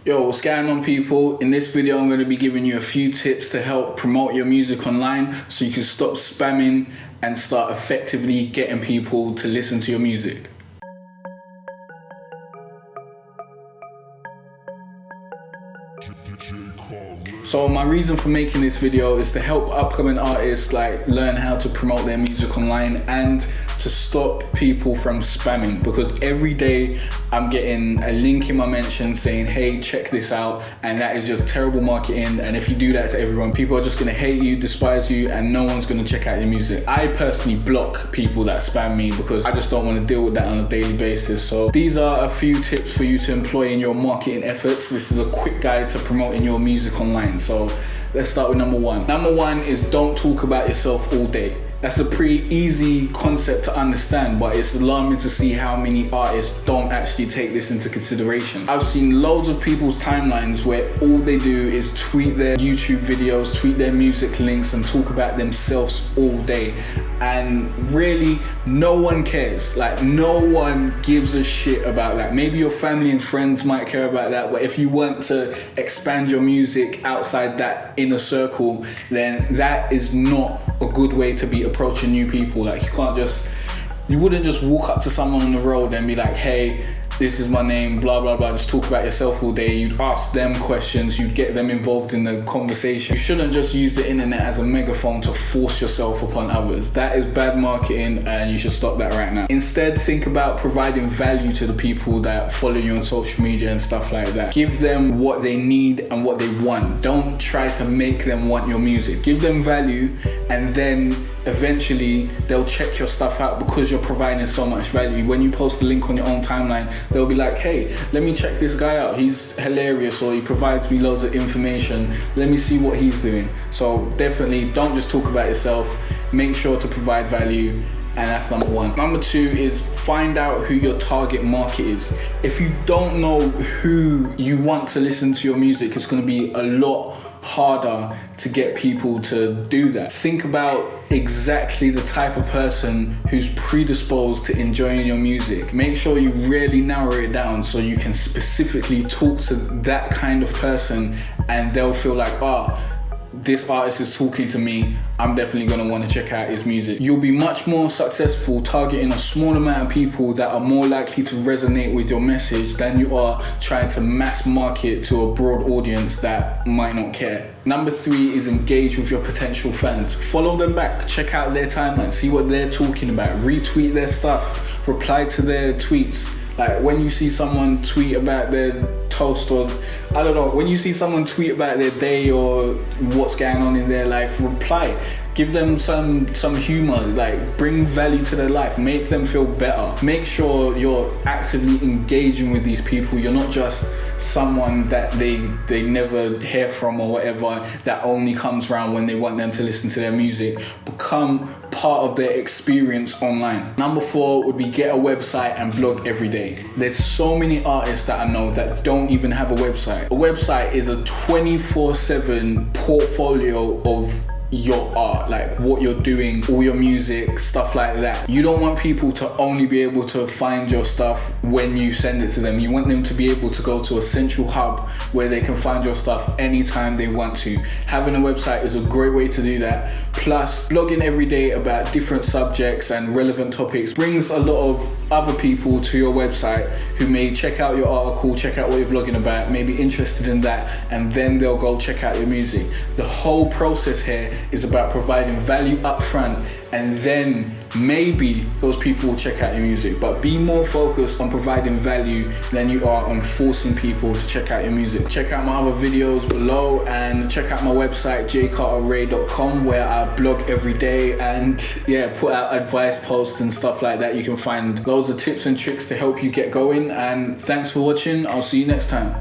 Yo, what's going on, people? In this video, I'm going to be giving you a few tips to help promote your music online so you can stop spamming and start effectively getting people to listen to your music. So my reason for making this video is to help upcoming artists learn how to promote their music online and to stop people from spamming, because every day I'm getting a link in my mentions saying, hey, check this out, and that is just terrible marketing. And if you do that to everyone, people are just going to hate you, despise you, and no one's going to check out your music. I personally block people that spam me because I just don't want to deal with that on a daily basis. So these are a few tips for you to employ in your marketing efforts. This is a quick guide to promoting your music online. So let's start with number one. Number one is don't talk about yourself all day. That's a pretty easy concept to understand, but it's alarming to see how many artists don't actually take this into consideration. I've seen loads of people's timelines where all they do is tweet their YouTube videos, tweet their music links, and talk about themselves all day. And really, no one cares. No one gives a shit about that. Maybe your family and friends might care about that, but if you want to expand your music outside that inner circle, then that is not a good way to be approaching new people. You wouldn't just walk up to someone on the road and be like, hey, this is my name, blah, blah, blah. Just talk about yourself all day. You'd ask them questions. You'd get them involved in the conversation. You shouldn't just use the internet as a megaphone to force yourself upon others. That is bad marketing, and you should stop that right now. Instead, think about providing value to the people that follow you on social media and stuff like that. Give them what they need and what they want. Don't try to make them want your music. Give them value, and then eventually they'll check your stuff out because you're providing so much value. When you post a link on your own timeline, they'll be like, hey, let me check this guy out. He's hilarious, or he provides me loads of information. Let me see what he's doing. So definitely don't just talk about yourself. Make sure to provide value. And that's number one. Number two is find out who your target market is. If you don't know who you want to listen to your music, it's going to be a lot harder to get people to do that. Think about exactly the type of person who's predisposed to enjoying your music. Make sure you really narrow it down so you can specifically talk to that kind of person, and they'll feel like, this artist is talking to me, I'm definitely going to want to check out his music. You'll be much more successful targeting a small amount of people that are more likely to resonate with your message than you are trying to mass market to a broad audience that might not care. Number three is engage with your potential fans. Follow them back, check out their timeline, see what they're talking about, retweet their stuff, reply to their tweets. When you see someone tweet about their toast, or I don't know, when you see someone tweet about their day or what's going on in their life, reply. Give them some humor, bring value to their life, make them feel better. Make sure you're actively engaging with these people. You're not just someone that they never hear from or whatever, that only comes around when they want them to listen to their music. Become part of their experience online. Number four would be get a website and blog every day. There's so many artists that I know that don't even have a website. A website is a 24/7 portfolio of your art, what you're doing, all your music, stuff like that. You don't want people to only be able to find your stuff when you send it to them. You want them to be able to go to a central hub where they can find your stuff anytime they want to. Having a website is a great way to do that. Plus, blogging every day about different subjects and relevant topics brings a lot of other people to your website who may check out your article, check out what you're blogging about, may be interested in that, and then they'll go check out your music. The whole process here is about providing value up front, and then maybe those people will check out your music. But be more focused on providing value than you are on forcing people to check out your music. Check out my other videos below, and check out my website jcarterray.com, where I blog every day and put out advice posts and stuff like that. You can find loads of tips and tricks to help you get going. And thanks for watching. I'll see you next time.